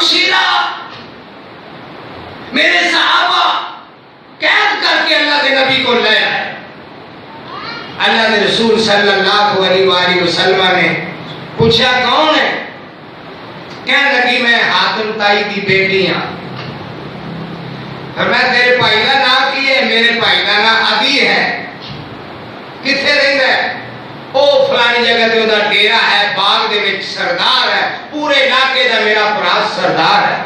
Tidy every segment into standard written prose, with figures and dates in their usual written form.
ہمشیرہ میرے صحابہ قید کر کے اللہ کے نبی کو لے آئے. اللہ کے رسول صلی اللہ علیہ وآلہ وسلم نے پوچھا کون ہے؟ کہنے لگی میں حاتم تائی کی بیٹی ہاں. فرمایا تیرے بھائی کا نام کی ہے؟ میرے بھائی کا نام عدی ہے. کتنے رہتا ہے؟ او فلانی جگہ تے اودہ ڈیرا ہے، باغ دے وچ سردار ہے، پورے علاقے دا میرا برا سردار ہے.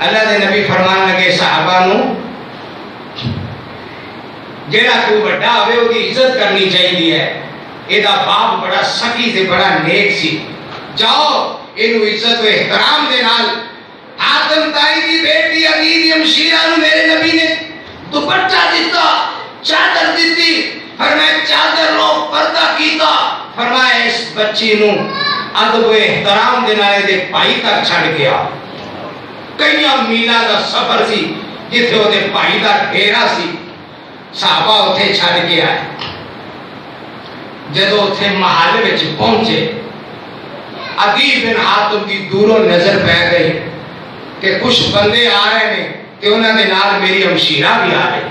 اللہ دے نبی فرمان لگے صحابہ نو جیڑا کوئی بڑا ہوئے وہ دی عزت کرنی چاہیے ہے. یہ دا باپ بڑا سکی تے بڑا نیک سی، جاؤ انہوں عزت و احترام دے نال. حاتم تائی دی بیٹی عدی ہمشیرہ نو میرے نبی نے دوپٹہ دیتا، چادر دیتی. فرمایا چادر لو پردہ کیتا. فرمایا اس بچی نو ادب و احترام دے نال دے بھائی تک چھڑ گیا. کئی میلہ دا سفر سی جتھے وہ دے بھائی دا ڈیرا سی. صحابہ اتھے چھڑ کے آئے. جدو اتھے محل وچ پہنچے عدی بن حاتم کی دوروں نظر پہ گئی کہ کچھ بندے آ رہے ہیں کہ انہوں نے نال میری ہمشیرہ بھی آ رہے.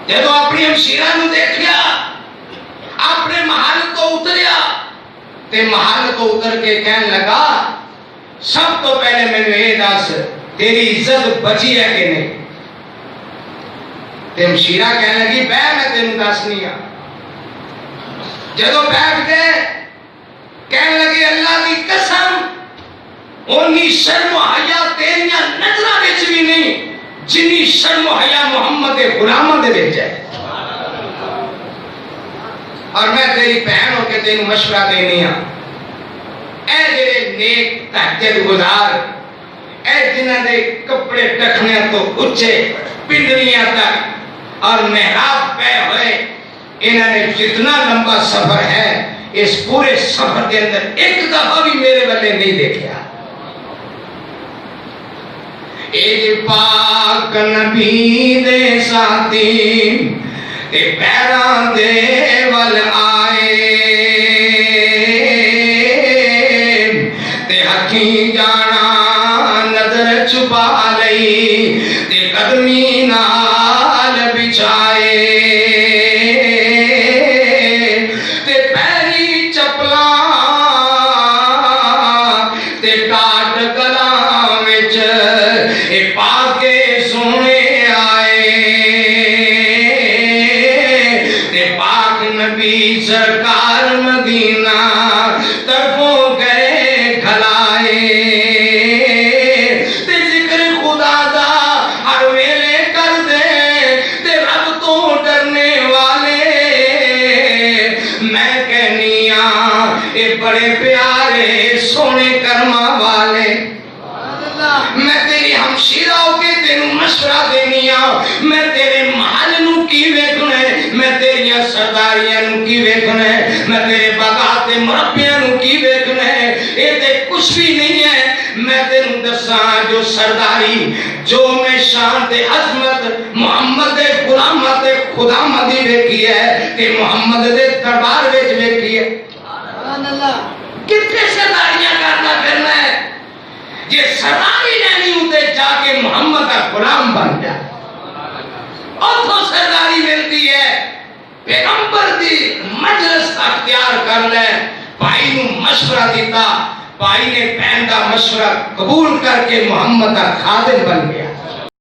جدو اپنی ہمشیرہ نو دیکھیا اپنے محل تو اتریا تے محل تو اتر کے کہنے لگا سب تو پہلے میں نے یہ دس تیری عزت بچی ہے کہ نہیں؟ تے ہمشیرہ کہنے لگی بے میں تینوں دس نہیں ہاں. جدو بیٹھ گئے کہنے لگی اللہ کی قسم اونی شرم و حیا تیریاں نظراں وچ بھی نہیں جنی شرم و حیا محمد غلامہ دے وچ ہے. اور میں تیری بہن ہو کے تینوں مشورہ دینی ہاں. اے جڑے نیک تہجد گزار، اے جنہاں دے کپڑے ٹکھنے تو اچھے پنڈلیاں تک اور محراب پہ ہوئے، انہوں نے جتنا لمبا سفر ہے اس پورے سفر کے اندر ایک دفعہ بھی میرے والے نہیں دیکھا. ایک پاک نبی دے ساتھی تے پیران دے ول آئے تے ہتھی جانا نظر چھپا لئی تے قدمی نال بچھائے تے پیری چپلا تے ٹاٹ گلاں وچ اے پاکے سونے آئے تے پاک نبی سرکار مدینہ طرفوں گئے کھلائے تے ذکر خدا دا ہر ویلے کر دے تے رب تو ڈرنے والے. میں کہنیاں اے بڑے پیارے سونے کرما والے. میں تیری ہمشیرہ ہو کے تینوں مشورہ دینی ہاں. میں تیرے محل نو کی ویکھنا ہے، میں تیریاں سرداریاں نو کی ویکھنا ہے، میں تیرے باغات مربیاں نو کی ویکھنا ہے. یہ تے کچھ بھی نہیں ہے. میں تینوں دساں جو سرداری جو میں شان تے عظمت محمد دے غلامت تے خدا مدی ویکھی ہے تے محمد دے دربار وچ ویکھی ہے. سبحان اللہ. کتنے سرداریاں کرنا پھرنا ہے جے سرداری نہیں ہوتے جا کے محمد کا غلام بن جائے. اتھوں سرداری ملتی ہے پیغمبر دی مجلس اختیار کر لے. بھائی نو مشورہ دیتا، بھائی نے بہن کا مشورہ قبول کر کے محمد کا خادم بن گیا.